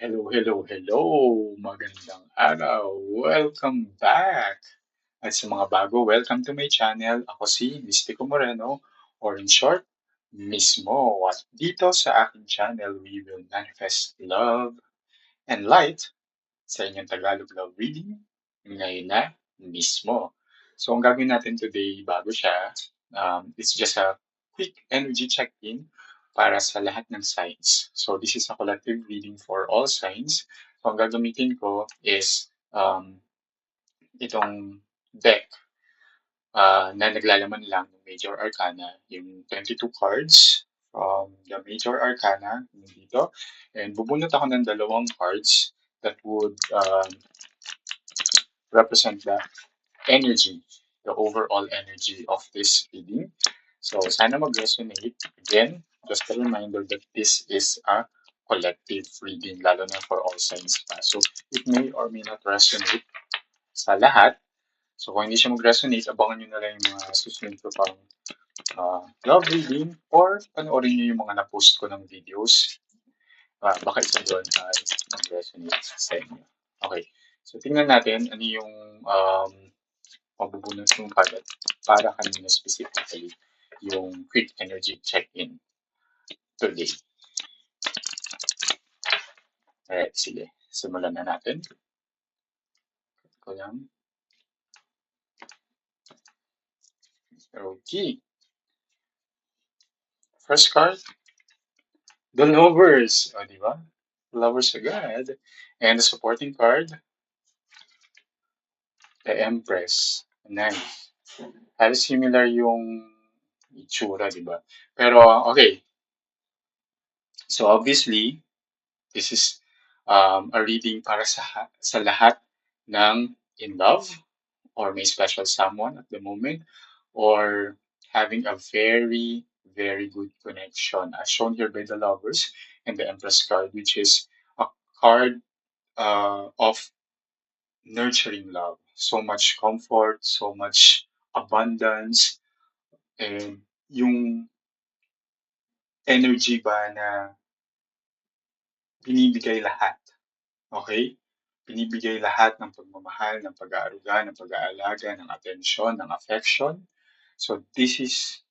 Hello, hello, hello! Magandang araw! Welcome back! At sa mga bago, welcome to my channel. Ako si Mystico Moreno, or in short, Mismo. At dito sa aking channel, we will manifest love and light sa inyong Tagalog love reading ngayon na mismo. So, ang gagawin natin today, bago siya, it's just a quick energy check-in para sa lahat ng signs. So, this is a collective reading for all signs. So, ang gagamitin ko is itong deck na naglalaman lang ng Major Arcana, yung 22 cards from the Major Arcana dito. And bubunot ako ng dalawang cards that would represent the energy, the overall energy of this reading. So, sana mag-resonate. Again, just a reminder that this is a collective reading, lalo na for all signs pa. So, it may or may not resonate sa lahat. So, kung hindi siya mag-resonate, abangan nyo na lang yung mga susunod ko pang love reading or panoorin nyo yung mga na-post ko ng videos. Baka isa doon ay mag-resonate sa inyo. Okay. So, tingnan natin ano yung mabubunot yung para kanina specifically yung quick energy check-in today. Alright, sige. Simulan na natin. Ito lang. Okay. First card, the Lovers. O, di ba? Lovers agad. And the supporting card, the Empress. Nice. Halos similar yung itsura, di ba? Pero, okay. So, obviously, this is a reading para sa lahat ng in love or may special someone at the moment or having a very, very good connection as shown here by the Lovers and the Empress card, which is a card of nurturing love. So much comfort, so much abundance, and yung energy ba na binibigay lahat. Okay? Binibigay lahat ng pagmamahal, ng pag-aaruga, ng pag-aalaga, ng atensyon, ng affection. So this is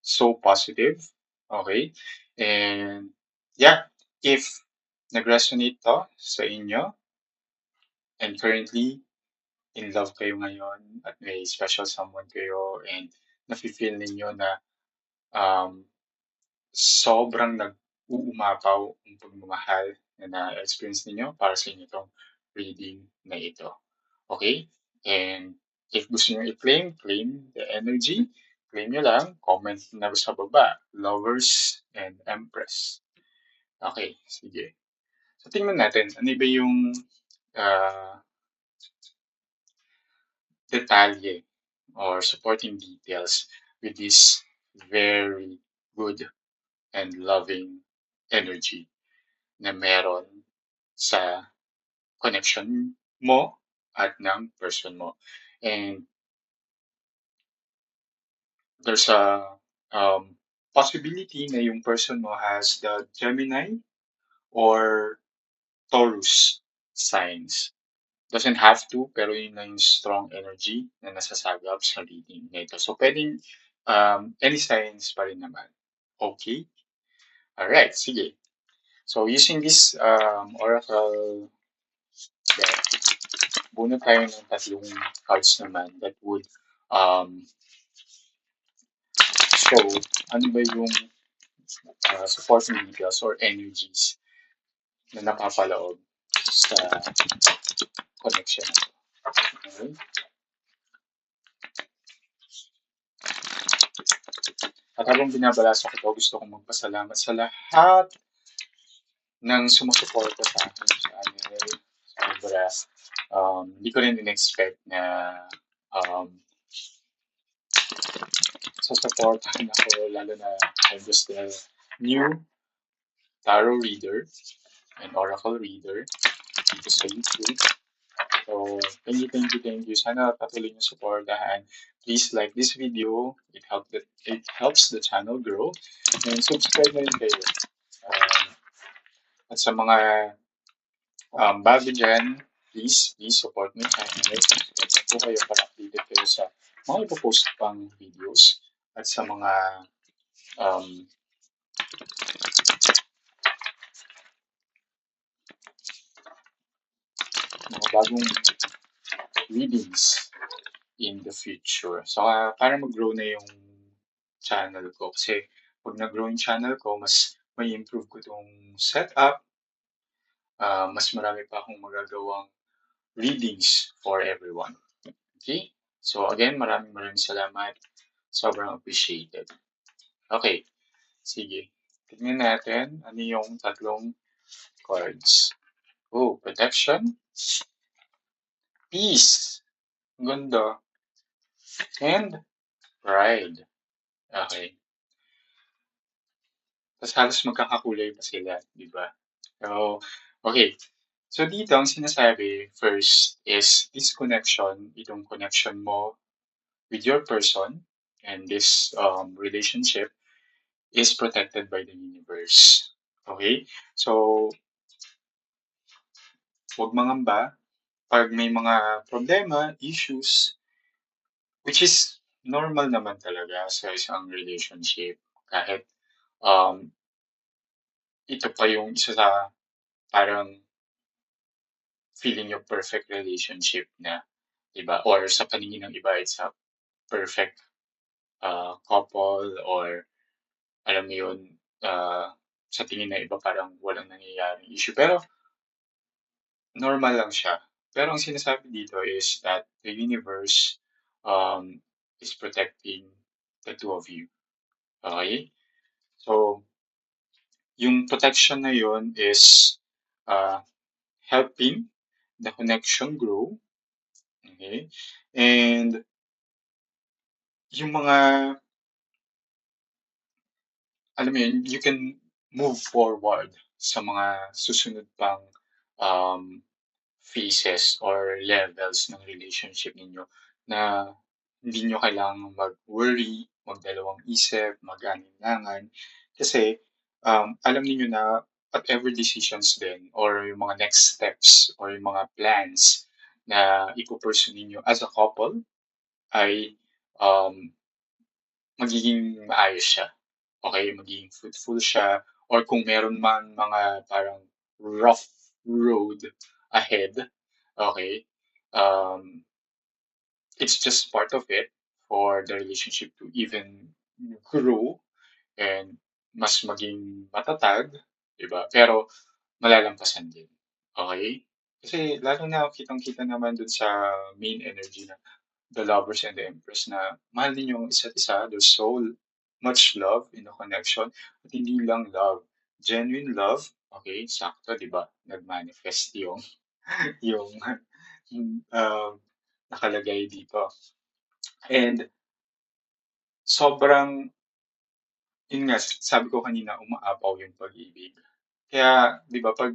so positive. Okay? And yeah, if nag-resonate to sa inyo and currently in love kayo ngayon at may special someone kayo and nafe-feel ninyo na um, sobrang nag-uumapaw ang pagmamahal na na-experience ninyo para sa inyo itong reading na ito. Okay? And if gusto nyo i-claim, claim the energy. Claim nyo lang, comment na sa baba. Lovers and Empress. Okay, sige. So, tingnan natin, ano ba yung detalye or supporting details with this very good and loving energy na meron sa connection mo at ng person mo. And there's a possibility na yung person mo has the Gemini or Taurus signs. Doesn't have to, pero yun na yung strong energy na nasasagap sa reading nito. So, pwedeng any signs pa rin naman. Okay? Alright, sige. So, using this oracle deck, bunot tayo ng tatlong cards naman that would show ano ba yung supporting details or energies na napapaloob sa connection na ito. Okay? At habang binabalasa ko ito, gusto kong magpasalamat sa lahat ng sumusuporta sa akin sa channel. Sobra. Hindi ko rin in-expect na sasuportahan ako, lalo na I'm just a new tarot reader and oracle reader dito sa YouTube. So, thank you. Sana patuloy niyo supportahan. Please like this video. It helps the channel grow. And subscribe na rin kayo. At sa mga Bago dyan, please support my channel. Subscribe po kayo para updated kayo sa mga ipopost pang videos at sa um, mga bagong readings in the future. So, para mag-grow na yung channel ko. Kasi pag nag-grow yung channel ko, mas may improve ko itong setup. Mas marami pa akong magagawang readings for everyone. Okay? So again, maraming salamat. Sobrang appreciated. Okay, sige. Tignan natin ano yung tatlong cards. Oh, protection, peace, ganda, and pride. Okay. Tapos halos magkakakulay pa sila, di ba? So, okay. So dito ang sinasabi first is this connection, itong connection mo with your person and this relationship is protected by the universe. Okay? So, huwag mangamba pag may mga problema, issues, which is normal naman talaga sa isang relationship. Kahit um, ito pa yung isa sa parang feeling yung perfect relationship na, diba? Or sa paningin ng iba, it's a perfect couple or alam mo yun, sa tingin ng iba parang walang nangyayaring issue. Pero normal lang siya. Pero ang sinasabi dito is that the universe um, is protecting the two of you. Okay? So, yung protection na yun is uh, helping the connection grow. Okay? And yung mga, alam mo yun, you can move forward sa mga susunod pang um, phases or levels ng relationship ninyo na hindi nyo kailangang mag-worry, magdalawang isip, mag-alinlangan. Kasi alam niyo na whatever decisions din or yung mga next steps or yung mga plans na ipupursue ninyo as a couple ay um, magiging maayos siya. Okay, magiging fruitful siya or kung meron man mga parang rough road ahead, okay, um, it's just part of it for the relationship to even grow and mas maging matatag, di ba? Pero malalampasan din. Okay? Kasi lalo na kitang-kita naman dun sa main energy na the lovers and the empress na mahal din yung isa't isa. There's so much love in the connection. At hindi lang love. Genuine love. Okay, sakto, di ba? Nag-manifest yung, yung um, nakalagay dito. And sobrang, yun nga, sabi ko kanina, umaapaw yung pag-ibig. Kaya, di ba, pag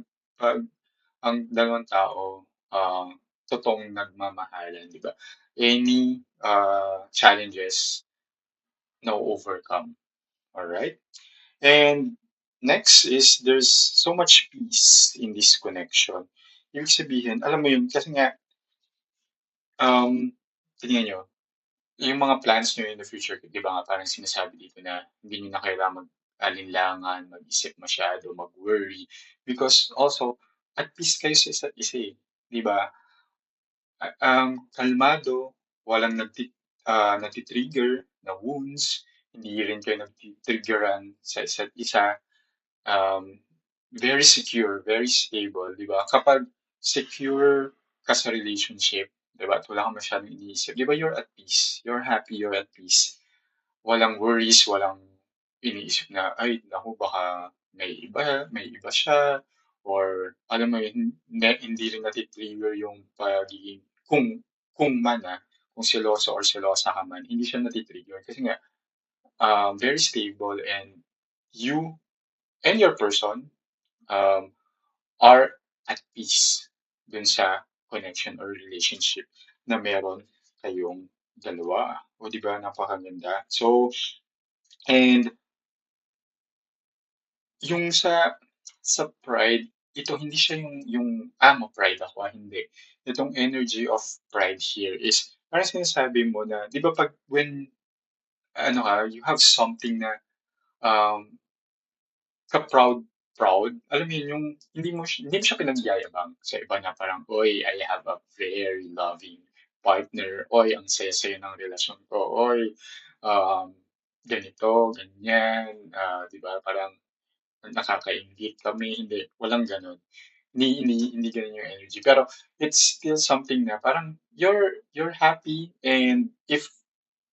ang dalawang tao, totoong nagmamahalan, di ba? Any challenges na overcome. Alright? And next is there's so much peace in this connection. Ibig sabihin, alam mo yun, kasi nga, tingnan nyo, yung mga plans nyo in the future, di ba nga parang sinasabi dito na hindi nyo na kailangan mag-alinlangan, mag-isip masyado, mag-worry. Because also, at peace kayo sa isa't isa eh. Di ba? Kalmado, walang nagtitrigger na wounds, hindi rin kayo nagtitriggeran sa isa't isa. Um, Very secure, very stable, di ba? Kapag secure ka sa relationship, di ba? At wala kang masyadong iniisip, di ba? You're at peace. You're happy, you're at peace. Walang worries, walang iniisip na, ay, naku, baka may iba siya, or alam mo yun, hindi rin natitrigger yung pagiging, kung man kung seloso or selosa ka man, hindi siya natitrigger. Kasi nga, very stable and you and your person um, are at peace dun sa connection or relationship na meron kayong dalawa. O di ba napakaganda? So, and yung sa pride, ito hindi siya yung ma-pride ako, hindi. Itong energy of pride here is parang sinasabi mo na, 'di ba 'pag when ano ka, you have something na um, ka-proud proud, alam mo yun, yung hindi mo siya pinagyayabang sa iba na parang, "Uy, I have a very loving partner. Uy, ang saya-saya ng relasyon ko. Uy, um, ganito, ganyan." 'Di ba, parang nakakainggit kami, hindi, walang gano'n. Hindi gano'n yung energy. Pero it's still something na parang you're happy and if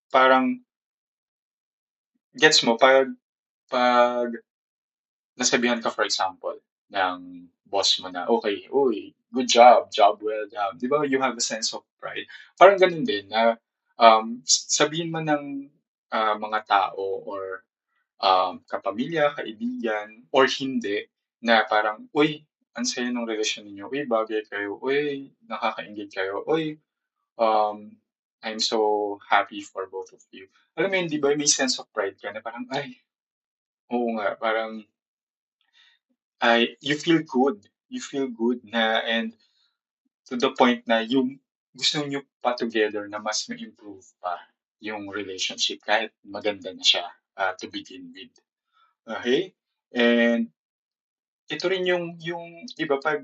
parang gets mo 'pag nasabihan ka for example ng boss mo na, "Okey, uy, good job, job well done." 'Di ba you have a sense of pride? Parang gano'n din na, sabihin man ng, mga tao or kapamilya, kaibigan, or hindi, na parang, "Uy, ang saya ng relasyon ninyo. Uy, bagay kayo. Uy, nakakainggit kayo. Uy, um, I'm so happy for both of you." Alam mo yun, 'di ba may sense of pride ka na parang, "Ay, oo nga." Parang you feel good. You feel good na and to the point na yung gusto niyo pa together na mas ma-improve pa yung relationship kahit maganda na siya, to begin with. Okay. And ito rin yung 'di ba 'pag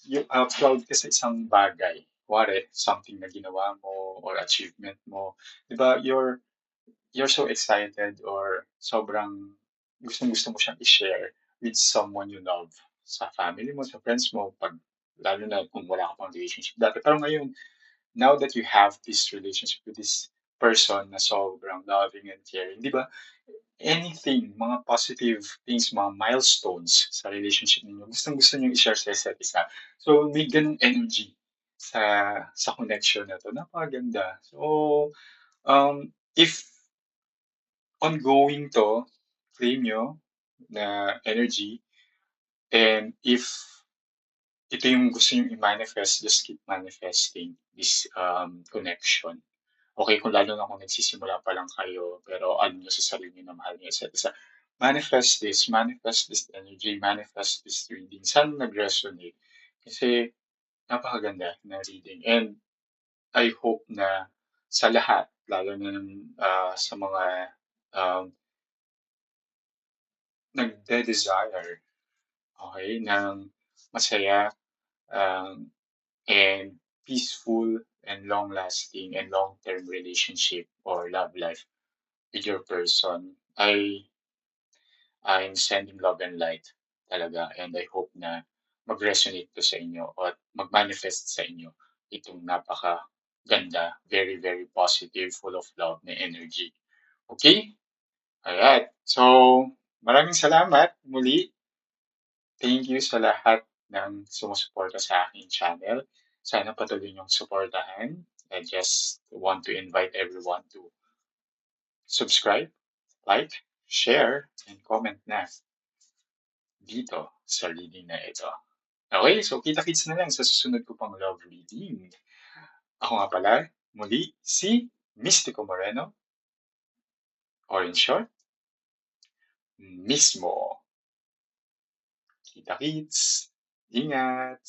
yung, proud ka sa isang bagay, kunwari something na ginawa mo or achievement mo, 'di ba you're so excited or sobrang gustong-gusto mo siyang i-share with someone you love, sa family mo, sa friends mo, 'pag lalo na kung wala ka pang relationship dati. Pero ngayon, now that you have this relationship with this person na sobrang loving and caring, 'di ba, anything, mga positive things, mga milestones sa relationship ninyo, gustong-gusto niyong i-share sa isa't isa. So, may gano'ng energy sa connection na 'to, napakaganda. So, if ongoing 'to, claim niyo na energy, and if ito yung gusto niyong i-manifest, just keep manifesting this, connection. Okay, kung lalo na kung nagsisimula pa lang kayo, pero alam niyo sa sarili niyo na mahal niyo isa't isa. Manifest this energy, manifest this reading. Sana nag-resonate. Kasi napakaganda na reading. And I hope na sa lahat, lalo na sa mga um, nagde-desire, okay, ng masaya, um, and peaceful and long-lasting and long-term relationship or love life with your person, I'm sending love and light talaga, and I hope na mag-resonate to sa inyo at mag-manifest sa inyo itong napakaganda, very, very positive, full of love na energy. Okay? Alright. So, maraming salamat muli. Thank you sa lahat ng sumusuporta sa aking channel. Sana patuloy niyong suportahan. I just want to invite everyone to subscribe, like, share, and comment na dito sa reading na ito. Okay, so kita-kits na lang sa susunod ko pang love reading. Ako nga pala, muli, si Mystico Moreno, or in short, Mismo. Kita-kits, ingat!